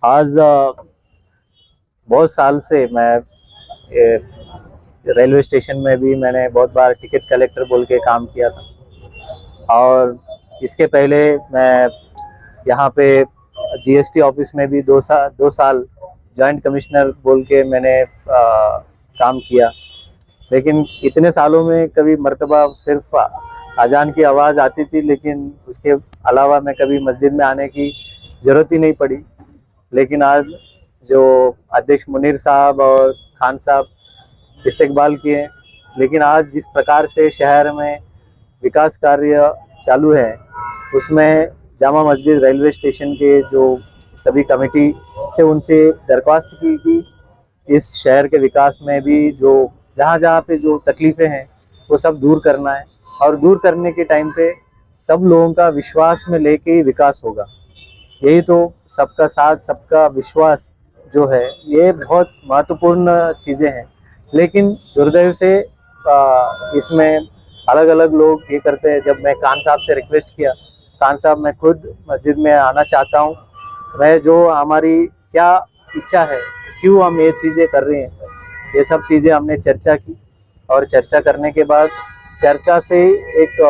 आज बहुत साल से मैं रेलवे स्टेशन में भी मैंने बहुत बार टिकट कलेक्टर बोल के काम किया था। और इसके पहले मैं यहाँ पे जीएसटी ऑफिस में भी 2 साल जॉइंट कमिश्नर बोल के मैंने काम किया। लेकिन इतने सालों में कभी मर्तबा सिर्फ अजान की आवाज़ आती थी, लेकिन उसके अलावा मैं कभी मस्जिद में आने की ज़रूरत ही नहीं पड़ी। लेकिन आज जो अध्यक्ष मुनीर साहब और खान साहब इस्तकबाल किए, लेकिन आज जिस प्रकार से शहर में विकास कार्य चालू है, उसमें जामा मस्जिद रेलवे स्टेशन के जो सभी कमेटी से उनसे दरख्वास्त की कि इस शहर के विकास में भी जो जहाँ जहाँ पे जो तकलीफ़ें हैं वो सब दूर करना है, और दूर करने के टाइम पे सब लोगों का विश्वास में लेके ही विकास होगा। यही तो सबका साथ सबका विश्वास जो है, ये बहुत महत्वपूर्ण चीज़ें हैं। लेकिन दुर्दैव से इसमें अलग अलग लोग ये करते हैं। जब मैं खान साहब से रिक्वेस्ट किया, खान साहब मैं खुद मस्जिद में आना चाहता हूँ, मैं जो हमारी क्या इच्छा है, क्यों हम ये चीज़ें कर रहे हैं, ये सब चीज़ें हमने चर्चा की। और चर्चा करने के बाद चर्चा से एक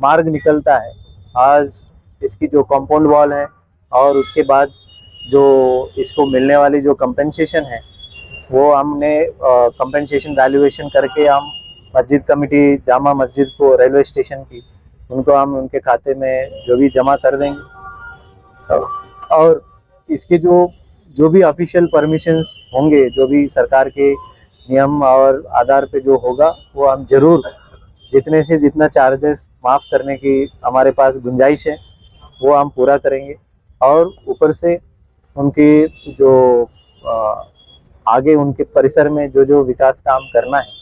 मार्ग निकलता है। आज इसकी जो कंपाउंड वॉल है और उसके बाद जो इसको मिलने वाली जो कंपनसेशन है, वो हमने कंपनसेशन वैल्यूएशन करके हम मस्जिद कमेटी जामा मस्जिद को रेलवे स्टेशन की, उनको हम उनके खाते में जो भी जमा कर देंगे। और इसके जो जो भी ऑफिशियल परमिशंस होंगे, जो भी सरकार के नियम और आधार पे जो होगा, वो हम जरूर जितने से जितना चार्जेस माफ़ करने की हमारे पास गुंजाइश है वो हम पूरा करेंगे। और ऊपर से उनकी जो आगे उनके परिसर में जो जो विकास काम करना है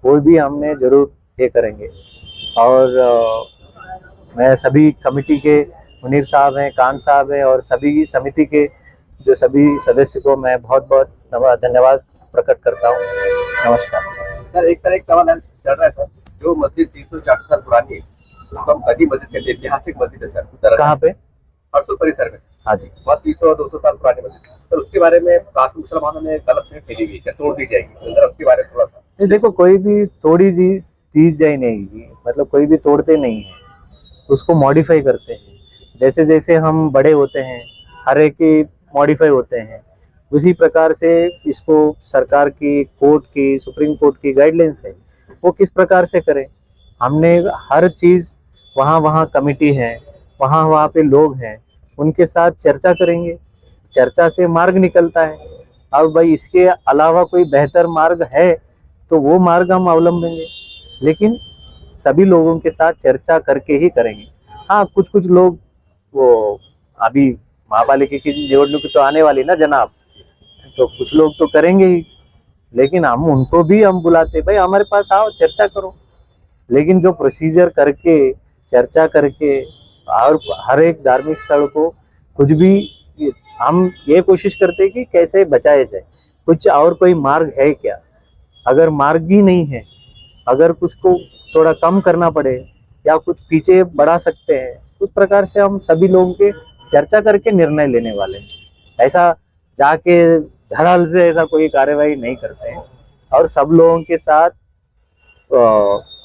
वो भी हमने ज़रूर ये करेंगे। और मैं सभी कमेटी के मुनीर साहब हैं, खान साहब हैं, और सभी समिति के जो सभी सदस्य को मैं बहुत बहुत धन्यवाद प्रकट करता हूँ। नमस्कार सर। एक सवाल चल रहा है सर, जो मस्जिद 300-400 साल पुरानी है उसको हम कदी मस्जिद कहते हैं, ऐतिहासिक मस्जिद है सर। कहाँ पे? हरसुल परिसर में। हाँ जी। बहुत 300-200 साल पुरानी मस्जिद सर, उसके बारे में काफी मुसलमानों ने गलत फैली हुई है, तोड़ दी जाएगी, जरा उसके बारे में थोड़ा सा। देखो, कोई भी थोड़ी जी तीज जाए नहीं, मतलब कोई भी तोड़ते नहीं है, उसको मॉडिफाई करते हैं। जैसे जैसे हम बड़े होते हैं, हर एक की मॉडिफाई होते हैं। उसी प्रकार से इसको सरकार की, कोर्ट की, सुप्रीम कोर्ट की गाइडलाइंस है, वो किस प्रकार से करें। हमने हर चीज़ वहाँ वहाँ कमेटी है, वहाँ वहाँ पे लोग हैं, उनके साथ चर्चा करेंगे। चर्चा से मार्ग निकलता है। अब भाई इसके अलावा कोई बेहतर मार्ग है तो वो मार्ग हम अवलंबेंगे, लेकिन सभी लोगों के साथ चर्चा करके ही करेंगे। हाँ, कुछ कुछ लोग वो अभी महापालिका की निवडणूक तो आने वाली ना जनाब, तो कुछ लोग तो करेंगे ही, लेकिन हम उनको भी हम बुलाते, भाई हमारे पास आओ चर्चा करो। लेकिन जो प्रोसीजर करके, चर्चा करके और हर एक धार्मिक स्थल को कुछ भी, हम ये कोशिश करते हैं कि कैसे बचाया जाए, कुछ और कोई मार्ग है क्या। अगर मार्ग ही नहीं है, अगर कुछ को थोड़ा कम करना पड़े या कुछ पीछे बढ़ा सकते हैं, उस प्रकार से हम सभी लोगों के चर्चा करके निर्णय लेने वाले हैं। ऐसा जाके धड़ाल से ऐसा कोई कार्यवाही नहीं करते हैं, और सब लोगों के साथ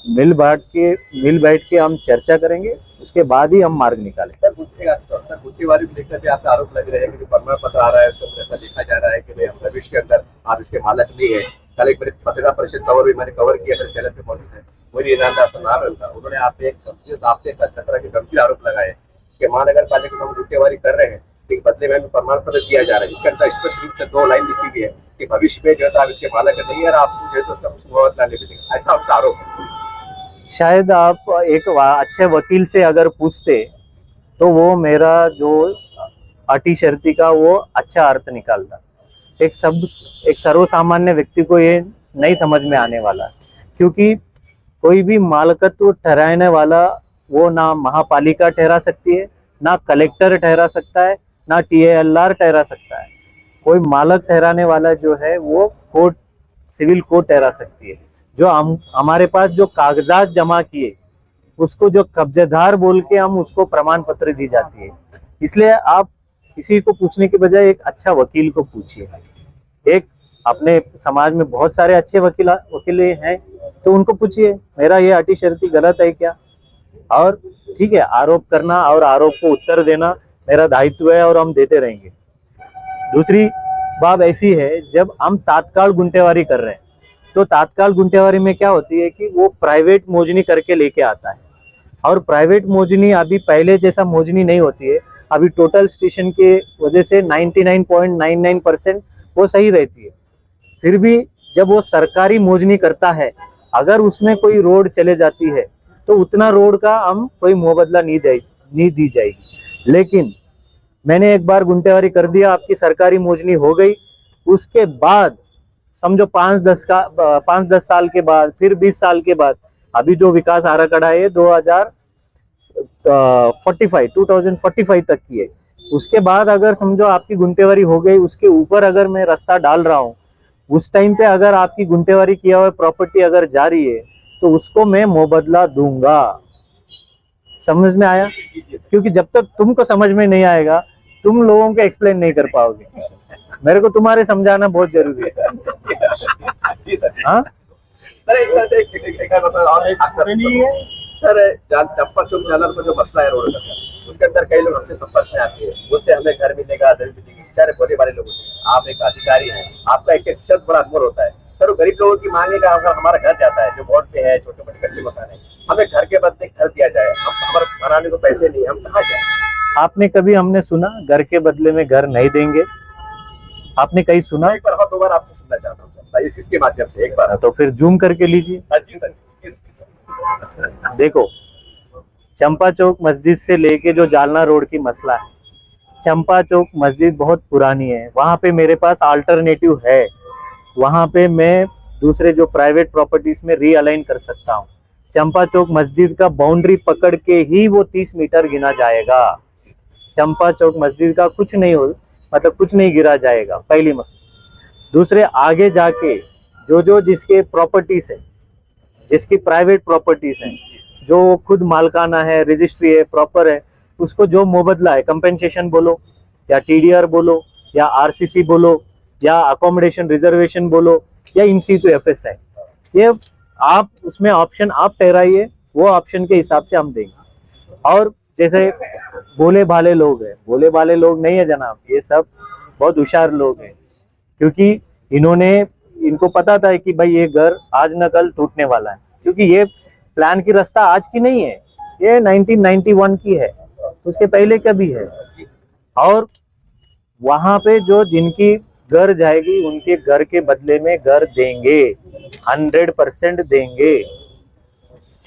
मिल बैठ के हम चर्चा करेंगे, उसके बाद ही हम मार्ग निकालेंगे। सर गुत्तीवारी को लेकर भी आपका आरोप लग रहे हैं कि जो प्रमाण पत्र आ रहा है उसको ऐसा देखा जा रहा है कि भाई हम भविष्य के अंदर आप इसके मालक नहीं है। कल एक पत्रकार परिषद कवर भी मैंने कवर किया, मेरे चैनल पे मौजूद है, वही ईरानदार से नाम है उनका। उन्होंने आप पे तरह के गंभीर आरोप लगाए कि महानगर पालिका को हम गुत्तीवारी कर रहे हैं, लेकिन बदले में हमें प्रमाण पत्र दिया जा रहा है। इसके अंदर स्पष्ट रूप से 2 लाइन लिखी हुई है कि भविष्य में जो है आप इसके मालक नहीं है और आपको जो है तो उसका कुछ मुआवजा नहीं मिलेगा, ऐसा उनका आरोप है। शायद आप एक अच्छे वकील से अगर पूछते तो वो मेरा जो अटी शर्ती का वो अच्छा अर्थ निकालता। एक सर्वसामान्य व्यक्ति को ये नहीं समझ में आने वाला, क्योंकि कोई भी मालकत्व ठहराने वाला वो ना महापालिका ठहरा सकती है, ना कलेक्टर ठहरा सकता है, ना TALR ठहरा सकता है। कोई मालक ठहराने वाला जो है वो कोर्ट, सिविल कोर्ट ठहरा सकती है। जो हम हमारे पास जो कागजात जमा किए उसको जो कब्जेदार बोल के हम उसको प्रमाण पत्र दी जाती है। इसलिए आप किसी को पूछने के बजाय एक अच्छा वकील को पूछिए। एक अपने समाज में बहुत सारे अच्छे वकील हैं, तो उनको पूछिए मेरा ये अटी शर्ती गलत है क्या। और ठीक है, आरोप करना और आरोप को उत्तर देना मेरा दायित्व है और हम देते रहेंगे। दूसरी बात ऐसी है, जब हम तात्काल गुंटेवारी कर रहे हैं, तो तात्काल गुंटेवारी में क्या होती है कि वो प्राइवेट मोजनी करके लेके आता है, और प्राइवेट मोजनी अभी पहले जैसा मोजनी नहीं होती है। अभी टोटल स्टेशन के वजह से 99.99% वो सही रहती है। फिर भी जब वो सरकारी मोजनी करता है, अगर उसमें कोई रोड चले जाती है तो उतना रोड का हम कोई मुआवजा नहीं दी जाएगी। लेकिन मैंने एक बार गुंटेवारी कर दिया, आपकी सरकारी मोजनी हो गई, उसके बाद समझो 5-10 साल के बाद, फिर 20 साल के बाद, अभी जो विकास आराखड़ा है 2045 तक की है। उसके बाद अगर समझो आपकी गुंटेवारी हो गई, उसके ऊपर अगर मैं रास्ता डाल रहा हूँ, उस टाइम पे अगर आपकी गुंटेवारी किया हुआ प्रॉपर्टी अगर जारी है, तो उसको मैं मुआवजा दूंगा। समझ में आया? क्योंकि जब तक तुमको समझ में नहीं आएगा, तुम लोगों को एक्सप्लेन नहीं कर पाओगे। मेरे को तुम्हारे समझाना बहुत जरूरी है। जी सर। हाँ सर, एक सर से एक और सर, चंपा चौक जालर पर जो मसला है रोड का सर, उसके अंदर कई लोग हमसे संपर्क में आते हैं, बोलते हैं हमें घर मिलेगा, दर मिलेगी, बेचारे बोले वाले लोग होते हैं। आप एक अधिकारी हैं, आपका एक शब्द बड़ा अनमोल होता है सर। वो गरीब लोगों की मांगेगा, अगर हमारा घर जाता है जो बोर्ड पे है, छोटे मोटे कच्चे मकान है, हमें घर के बदले घर दिया जाए, हम हमारे बनाने को पैसे नहीं, हम कहाँ जाए? आपने कभी हमने सुना घर के बदले में घर नहीं देंगे? आपने कहीं सुना? एक बार 2 बार आपसे सुनना चाहता हूँ सर, इसके माध्यम से एक बार। तो फिर जूम करके लीजिए। जी सर। देखो, चंपा चौक मस्जिद से लेके जो जालना रोड की मसला है, चंपा चौक मस्जिद बहुत पुरानी है, वहां पे मेरे पास अल्टरनेटिव है। वहां पे मैं दूसरे जो प्राइवेट प्रॉपर्टीज में रीअलाइन कर सकता हूँ। चंपा चौक मस्जिद का बाउंड्री पकड़ के ही वो 30 मीटर गिना जाएगा। चंपा चौक मस्जिद का कुछ नहीं हो, मतलब कुछ नहीं गिरा जाएगा, पहली मसला। दूसरे, आगे जाके जो जिसके प्रॉपर्टीज है, जिसकी प्राइवेट प्रॉपर्टीज हैं, जो खुद मालकाना है, रजिस्ट्री है, प्रॉपर है, उसको जो मुआवजा है, कंपेंसेशन बोलो या टीडीआर बोलो या आरसीसी बोलो या अकोमोडेशन रिजर्वेशन बोलो या इन सीटू एफएस है, ये आप उसमें ऑप्शन आप ठहराइए, वो ऑप्शन के हिसाब से हम देंगे। और जैसे भोले भाले लोग हैं, भोले भाले लोग नहीं है जनाब, ये सब बहुत होशियार लोग हैं, क्योंकि इनको पता था कि भाई ये घर आज न कल टूटने वाला है, क्योंकि ये प्लान की रास्ता आज की नहीं है, ये 1991 की है, उसके पहले का भी है। और वहां पे जो जिनकी घर जाएगी, उनके घर के बदले में घर देंगे, 100% देंगे।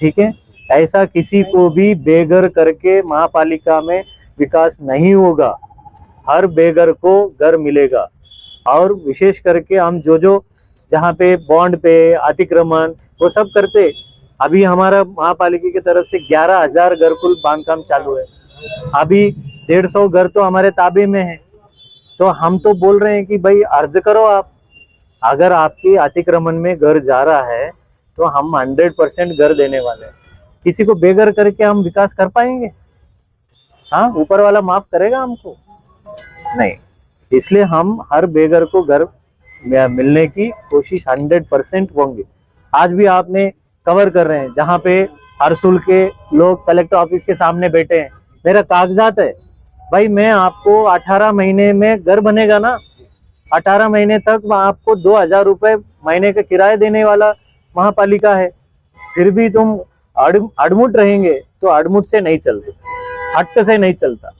ठीक है, ऐसा किसी को भी बेघर करके महापालिका में विकास नहीं होगा, हर बेघर को घर मिलेगा। और विशेष करके हम जो जहाँ पे बॉन्ड पे अतिक्रमण वो सब करते, अभी हमारा महापालिका की तरफ से 11,000 घर कुल बांधकाम चालू है, अभी 150 घर तो हमारे ताबे में है। तो हम तो बोल रहे हैं कि भाई अर्ज करो आप, अगर आपकी अतिक्रमण में घर जा रहा है तो हम 100% घर देने वाले हैं। किसी को बेघर करके हम विकास कर पाएंगे? हाँ, ऊपर वाला माफ करेगा हमको? नहीं। इसलिए हम हर बेघर को घर मिलने की कोशिश 100% होंगे। आज भी आपने कवर कर रहे हैं, जहाँ पे हरसुल के लोग कलेक्टर ऑफिस के सामने बैठे हैं, मेरा कागजात है भाई, मैं आपको 18 महीने में घर बनेगा ना, 18 महीने तक आपको 2,000 रुपए महीने का किराया देने वाला महापालिका है, फिर भी तुम अड़मुट रहेंगे, तो अड़मुट से नहीं चलते, हट से नहीं चलता।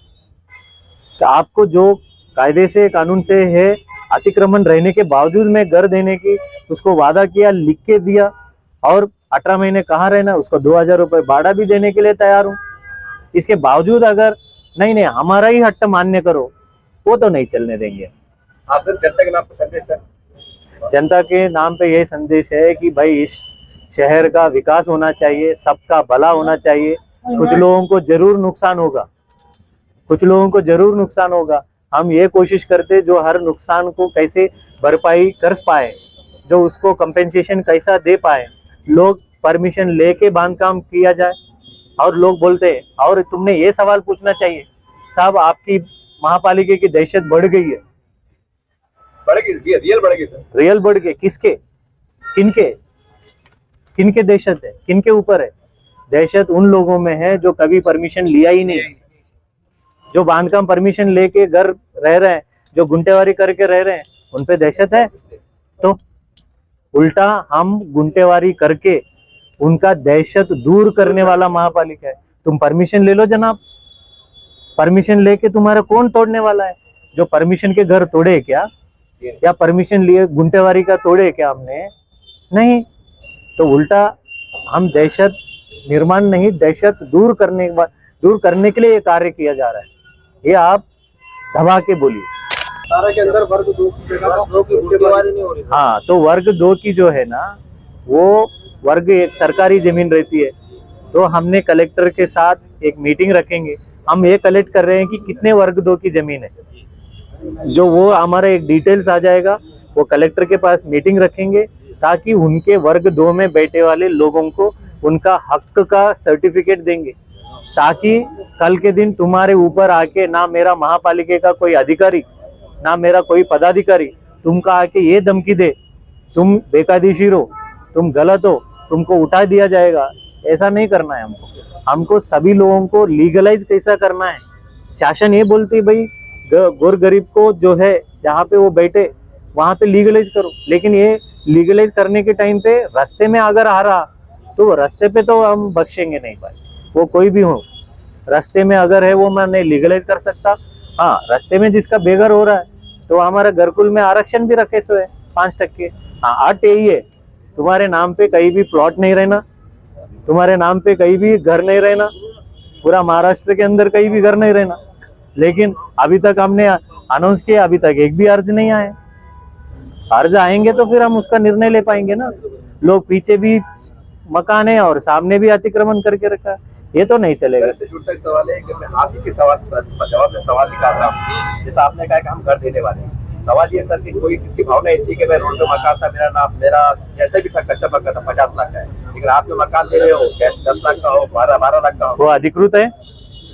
तो आपको जो कायदे से कानून से है, अतिक्रमण रहने के बावजूद मैं घर देने की उसको वादा किया, लिख के दिया, और 18 महीने कहाँ रहना, उसको 2,000 रुपए भाड़ा भी देने के लिए तैयार हूँ। इसके बावजूद अगर नहीं हमारा ही हट्ट मान्य करो, वो तो नहीं चलने देंगे। आपने जनता के नाम पे संदेश सर? जनता के नाम पे यही संदेश है कि भाई इस शहर का विकास होना चाहिए, सबका भला होना चाहिए। कुछ लोगों को जरूर नुकसान होगा, कुछ लोगों को जरूर नुकसान होगा। हम ये कोशिश करते जो हर नुकसान को कैसे भरपाई कर पाए, जो उसको कंपेंसेशन कैसा दे पाए, लोग परमिशन लेके बांधकाम किया जाए। और लोग बोलते हैं, और तुमने ये सवाल पूछना चाहिए साहब, आपकी महापालिका की दहशत बढ़ गई है, बढ़ गई, रियल बढ़ गई सर। रियल बढ़ गई। किसके, किनके, किनके दहशत है, किनके ऊपर है दहशत? उन लोगों में है जो कभी परमिशन लिया ही नहीं, जो बांधकाम परमिशन लेके घर रह रहे हैं, जो गुंटेवारी करके रह रहे हैं, उन पे दहशत है। तो उल्टा हम गुंटेवारी करके उनका दहशत दूर करने वाला महापालिका है। तुम परमिशन ले लो जनाब, परमिशन लेके तुम्हारा कौन तोड़ने वाला है? जो परमिशन के घर तोड़े क्या, या परमिशन लिए गुंटेवारी का तोड़े क्या हमने? नहीं। तो उल्टा हम दहशत निर्माण नहीं, दहशत दूर करने के लिए ये कार्य किया जा रहा है। ये आप दबा के बोलिए। सारा के अंदर वर्ग 2 की जगह दो की गुंटेवारी नहीं हो रही। हाँ, तो वर्ग 2 की जो है ना, वो वर्ग एक सरकारी जमीन रहती है। तो हमने कलेक्टर के साथ एक मीटिंग रखेंगे। हम ये कलेक्ट कर रहे हैं कि कितने वर्ग 2 की जमीन है, जो वो हमारा एक डिटेल्स आ जाएगा, वो कलेक्टर के पास मीटिंग रखेंगे ताकि उनके वर्ग 2 में बैठे वाले लोगों को उनका हक का सर्टिफिकेट देंगे, ताकि कल के दिन तुम्हारे ऊपर आके ना मेरा महापालिका का कोई अधिकारी ना मेरा कोई पदाधिकारी तुमका आके ये धमकी दे तुम बेकायदेशीर हो, तुम गलत हो, तुमको उठा दिया जाएगा। ऐसा नहीं करना है हमको सभी लोगों को लीगलाइज कैसा करना है। शासन ये बोलती है भाई गोर गरीब को जो है जहाँ पे वो बैठे वहां पे लीगलाइज करो, लेकिन ये लीगलाइज करने के टाइम पे रास्ते में अगर आ रहा तो वो रास्ते पे तो हम बख्शेंगे नहीं भाई, वो कोई भी हो। रास्ते में अगर है वो मैं नहीं लीगलाइज कर सकता। हाँ, रास्ते में जिसका बेघर हो रहा है तो हमारा घरकुल में आरक्षण भी रखे सो है 5%। हाँ, 8 यही है, तुम्हारे नाम पे कहीं भी प्लॉट नहीं रहना, तुम्हारे नाम पे कहीं भी घर नहीं रहना, पूरा महाराष्ट्र के अंदर कहीं भी घर नहीं रहना। लेकिन अभी तक हमने अनाउंस किया, अभी तक एक भी अर्ज नहीं आए। अर्ज आएंगे तो फिर हम उसका निर्णय ले पाएंगे ना। लोग पीछे भी मकान है और सामने भी अतिक्रमण करके रखा है, ये तो नहीं चलेगा। सर, इससे जुड़ता एक सवाल है कि मैं आप ही के सवाल जवाब में सवाल निकाल रहा हूँ। जैसा आपने कहा कि हम घर देने वाले हैं, सवाल ये सर कि कोई किसकी भावना ऐसी कि मैं रोड पे मकान था, मेरा जैसे भी था कच्चा पक्का था 50 लाख का है, लेकिन आप जो मकान दे रहे हो 10 लाख का हो, 12 लाख का हो, वो अधिकृत है।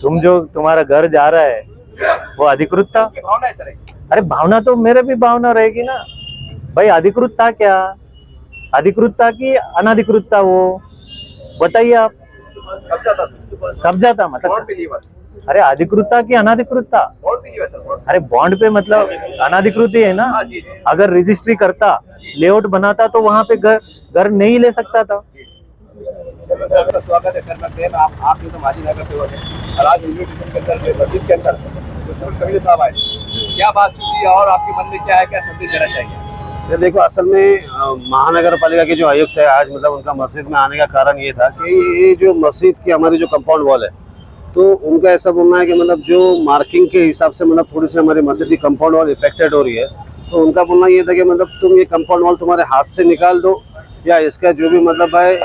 तुम जो तुम्हारा घर जा रहा है वो अधिकृत था। भावना है सर ऐसी। अरे भावना तो मेरे भी भावना रहेगी ना भाई। अधिकृत था क्या, अधिकृत था कि अनधिकृत था, वो बताइए आप। कब्जा था सर, कब्जा था बॉन्ड मतलब, पे लिया। अरे अधिकृत था कि अनधिकृत था? बॉन्ड पे लिया सर, बॉन्ड। अरे बॉन्ड पे मतलब अनधिकृत ही है ना। हाँ जी जी। अगर रजिस्ट्री करता, लेआउट बनाता तो वहां पे घर नहीं ले सकता था। आपका स्वागत है खैरमत में। आप जो माजी नगर सेवक है और आज रेलवे स्टेशन के अंदर मस्जिद के अंदर तो कबीर साहब आए, क्या बात हुई और आपके मन में क्या है, क्या संदेश देना चाहिए? ये देखो, असल में महानगर पालिका के जो आयुक्त है आज मतलब उनका मस्जिद में आने का कारण ये था कि ये जो मस्जिद की हमारी जो कंपाउंड वॉल है, तो उनका ऐसा बोलना है कि मतलब जो मार्किंग के हिसाब से मतलब थोड़ी सी हमारी मस्जिद की कंपाउंड वॉल इफेक्टेड हो रही है। तो उनका बोलना ये था कि मतलब तुम ये कंपाउंड वॉल तुम्हारे हाथ से निकाल दो, या इसका जो भी मतलब है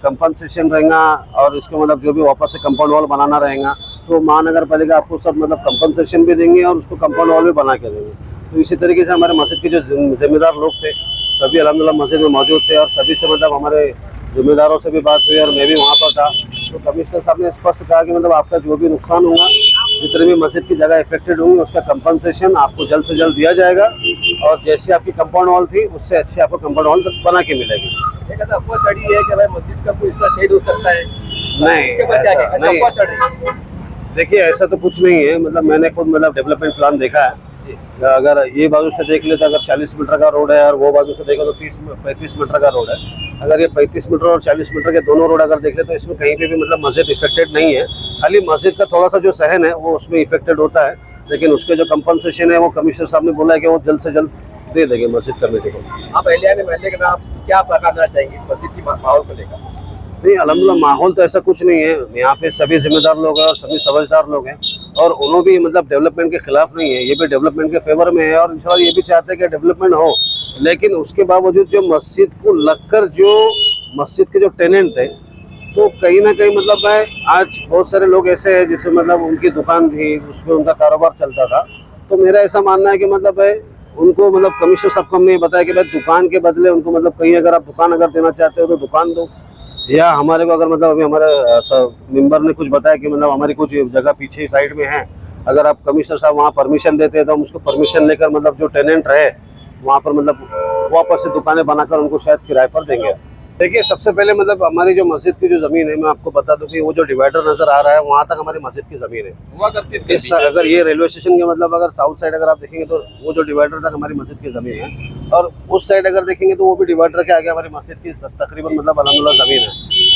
कंपनसेशन रहेगा और इसको मतलब जो भी वापस से कंपाउंड वॉल बनाना रहेगा तो महानगर पालिका आपको सब मतलब कंपनसेशन भी देंगे और उसको कंपाउंड वॉल भी बना के देंगे। तो इसी तरीके से हमारे मस्जिद के जो जिम्मेदार लोग थे सभी अल्हम्दुलिल्लाह मस्जिद में मौजूद थे और सभी से मतलब हमारे जिम्मेदारों से भी बात हुई और मैं भी वहाँ पर था। तो कमिश्नर साहब ने स्पष्ट कहा कि मतलब आपका जो भी नुकसान होगा, जितने भी मस्जिद की जगह इफेक्टेड होंगी उसका कंपनसेशन आपको जल्द से जल्द दिया जाएगा और जैसे आपकी कंपाउंड वॉल थी उससे अच्छी आपको कंपाउंड वॉल बना के मिलेगी। एक अफवाह चढ़ी है कि भाई मस्जिद का कोई हिस्सा शहीद हो सकता है, नहीं, इसके ऊपर क्या ऐसा कहना? नहीं। अफवाह चढ़ी। देखिए, ऐसा तो कुछ नहीं है। मतलब मैंने खुद मतलब डेवलपमेंट प्लान देखा है। अगर ये बाजू से देख ले तो अगर 40 मीटर का रोड है और वो बाजू से देखो तो 35 मीटर का रोड है। अगर ये 35 मीटर और 40 मीटर के दोनों रोड अगर देख ले तो इसमें कहीं पे भी मतलब मस्जिद इफेक्टेड नहीं है। खाली मस्जिद का थोड़ा सा जो सहन है वो उसमें इफेक्टेड होता है, लेकिन उसके जो कंपनसेशन है वो कमिश्नर साहब ने बोला है कि वो जल्द से जल्द दे देंगे मस्जिद कमेटी को। आप एहलियाने महल्ले के नाम क्या प्रकार देना चाहेंगे इस मस्जिद की माहौल को लेकर? नहीं, अल्हम्दुलिल्लाह माहौल तो ऐसा कुछ नहीं है। यहाँ पे सभी जिम्मेदार लोग हैं और सभी समझदार लोग हैं और उन्होंने भी मतलब डेवलपमेंट के खिलाफ नहीं है, ये भी डेवलपमेंट के फेवर में है और इंशाल्लाह ये भी चाहते हैं कि डेवलपमेंट हो। लेकिन उसके बावजूद जो मस्जिद को लगकर जो मस्जिद के जो टेनेंट है तो कहीं ना कहीं मतलब है आज बहुत सारे लोग ऐसे हैं जिसमें मतलब उनकी दुकान थी, उसमें उनका कारोबार चलता था। तो मेरा ऐसा मानना है कि मतलब है उनको मतलब कमिश्नर साहब को हमने बताया कि भाई दुकान के बदले उनको मतलब कहीं अगर आप दुकान अगर देना चाहते हो तो दुकान दो, या हमारे को अगर मतलब अभी हमारे मेंबर ने कुछ बताया कि मतलब हमारी कुछ जगह पीछे साइड में है अगर आप कमिश्नर साहब वहाँ परमिशन देते हैं तो हम उसको परमिशन लेकर मतलब जो टेनेंट रहे वहाँ पर मतलब वापस से दुकानें बनाकर उनको शायद किराए पर देंगे। देखिए, सबसे पहले मतलब हमारी जो मस्जिद की जो ज़मीन है, मैं आपको बता दूं कि वो जो डिवाइडर नज़र आ रहा है वहाँ तक हमारी मस्जिद की ज़मीन है। हुआ करती थी इस अगर ये रेलवे स्टेशन के मतलब अगर साउथ साइड अगर आप देखेंगे तो वो जो डिवाइडर तक हमारी मस्जिद की ज़मीन है, और उस साइड अगर देखेंगे तो वो भी डिवाइडर के आगे हमारी मस्जिद की तकरीबन मतलब अल्हम्दुलिल्लाह ज़मीन है।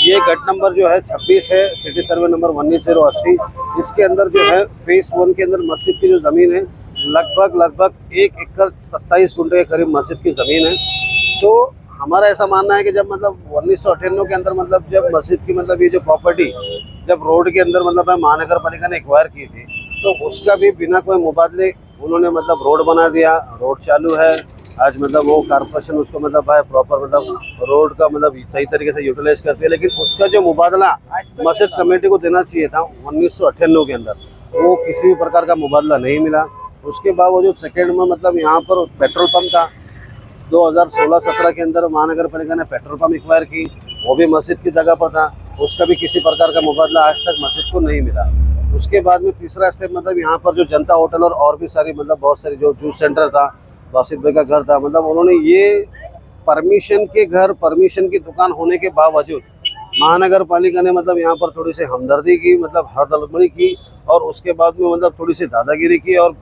ये गट नंबर जो है 26 है, सिटी सर्वे नंबर 19080। इसके अंदर जो है फेस 1 के अंदर मस्जिद की जो ज़मीन है लगभग 1 एकड़ 27 गुंठे के करीब मस्जिद की ज़मीन है। तो हमारा ऐसा मानना है कि जब मतलब 1998 के अंदर मतलब जब मस्जिद की मतलब ये जो प्रॉपर्टी जब रोड के अंदर मतलब महानगर पालिका ने एक्वायर की थी, तो उसका भी बिना कोई मुबादले उन्होंने मतलब रोड बना दिया। रोड चालू है आज, मतलब वो कारपोरेशन उसको मतलब है प्रॉपर मतलब रोड का मतलब सही तरीके से यूटिलाइज करती है, लेकिन उसका जो मुबादला मस्जिद कमेटी को देना चाहिए था 1998 के अंदर, वो किसी भी प्रकार का मुबादला नहीं मिला। उसके बावजूद सेकेंड में मतलब यहाँ पर पेट्रोल पंप था 2016-17 के अंदर महानगर पालिका ने पेट्रोल पंप एक्वायर की, वो भी मस्जिद की जगह पर था, उसका भी किसी प्रकार का मुबादला आज तक मस्जिद को नहीं मिला। उसके बाद में तीसरा स्टेप मतलब यहाँ पर जो जनता होटल और भी सारी मतलब बहुत सारी जो जूस सेंटर था, वासिफ भाई का घर था, मतलब उन्होंने ये परमिशन के घर परमिशन की दुकान होने के बावजूद महानगर पालिका ने मतलब यहाँ पर थोड़ी सी हमदर्दी की, मतलब हरदलबड़ी की, और उसके बाद में मतलब थोड़ी सी दादागिरी की, और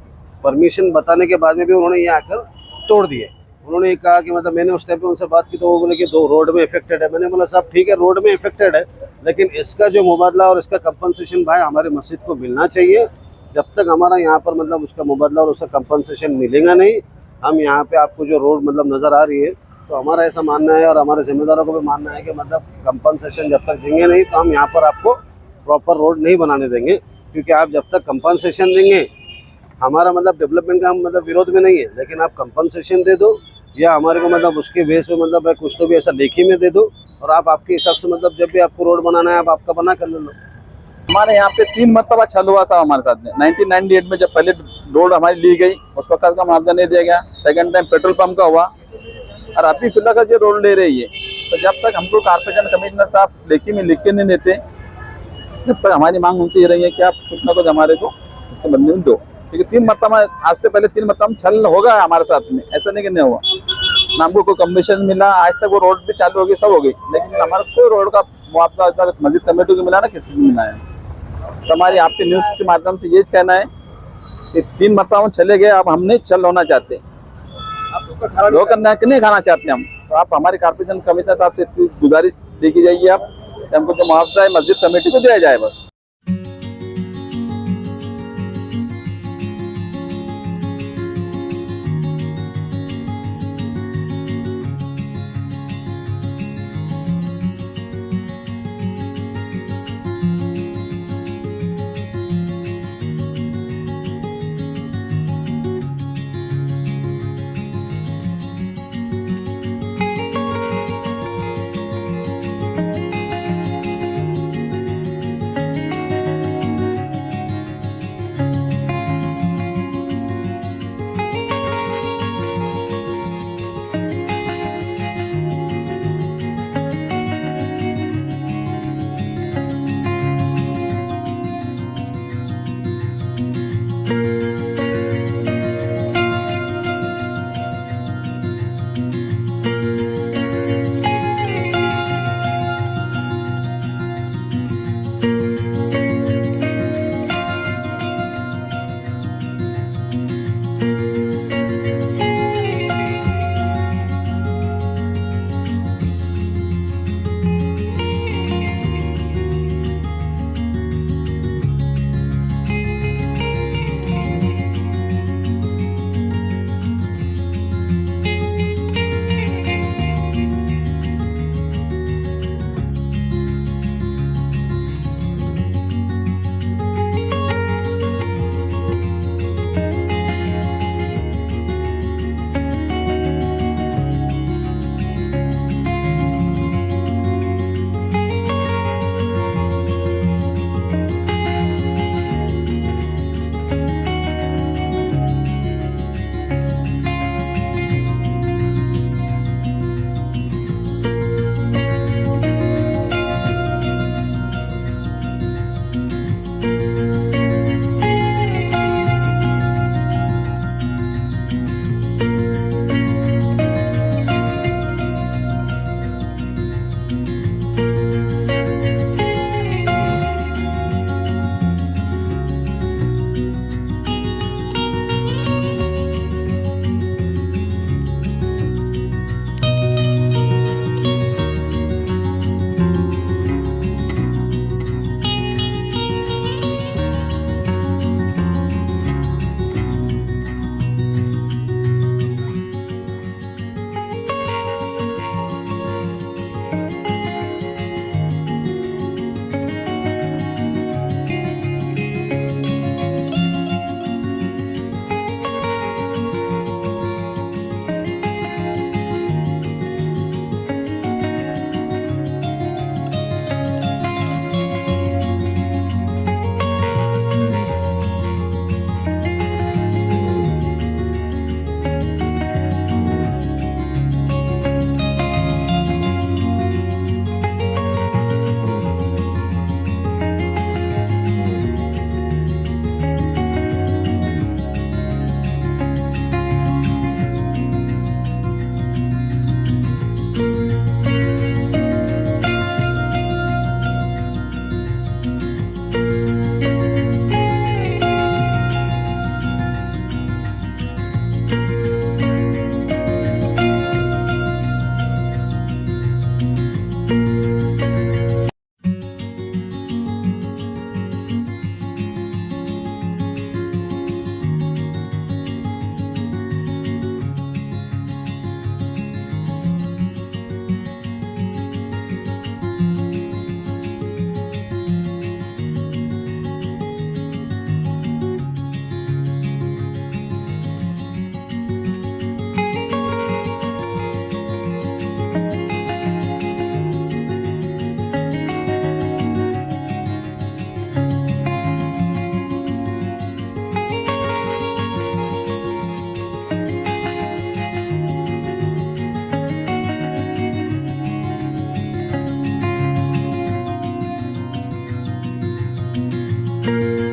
परमिशन बताने के बाद में भी उन्होंने ये आकर तोड़ दिए। उन्होंने कहा कि मतलब मैंने उस टाइम पे उनसे बात की तो वो बोले कि दो रोड में इफेक्टेड है। मैंने बोला साहब ठीक है, रोड में इफेक्टेड है, लेकिन इसका जो मुबादला और इसका कंपनसेशन भाई हमारे मस्जिद को मिलना चाहिए। जब तक हमारा यहाँ पर मतलब उसका मुबादला और उसका कंपनसेशन मिलेगा नहीं, हम यहाँ पे आपको जो रोड मतलब नज़र आ रही है, तो हमारा ऐसा मानना है और हमारे जिम्मेदारों को भी मानना है कि मतलब कंपनसेशन जब तक देंगे नहीं तो हम यहाँ पर आपको प्रॉपर रोड नहीं बनाने देंगे। क्योंकि आप जब तक कंपनसेशन देंगे, हमारा मतलब डेवलपमेंट का हम मतलब विरोध में नहीं है, लेकिन आप कंपनसेशन दे दो या हमारे को मतलब उसके बेस पे मतलब है कुछ तो भी ऐसा लेखी में दे दो, और आप आपके हिसाब से मतलब जब भी आपको रोड बनाना है आप आपका बना कर ले लो। हमारे यहाँ पे 3 मरतबा छल हुआ था हमारे साथ में। 1998 में जब पहले रोड हमारी ली गई उस वक्त का मुआवजा नहीं दिया गया, सेकंड टाइम पेट्रोल पंप का हुआ, और अभी फिलहाल का जो रोड ले रही है, तो जब तक हमको कारपोरेशन कमिश्नर साहब लेखी में लिख के नहीं देते, जब तक हमारी मांग उनसे ये रही है कि आप कुछ ना कुछ हमारे को इसके बदले में दो। क्योंकि 3 मरतबा आज से पहले 3 मरतबा छल होगा हमारे साथ में, ऐसा नहीं कि नहीं हुआ ना। हमको कोई कमीशन मिला, आज तक वो रोड भी चालू हो गई, सब हो गई, लेकिन हमारा कोई रोड का मुआवजा मस्जिद कमेटी को मिला ना किसी को मिला है। तो हमारी आपके न्यूज़ के माध्यम से ये कहना है कि 3 मरतबा चले गए, अब हम नहीं चल होना चाहते, धोखा नहीं खाना चाहते हम। तो आप हमारे कारपोरेशन कमिश्नर साहब से इतनी गुजारिश देखी जाइए आप, हमको जो मुआवजा है मस्जिद कमेटी को दिया जाए बस। you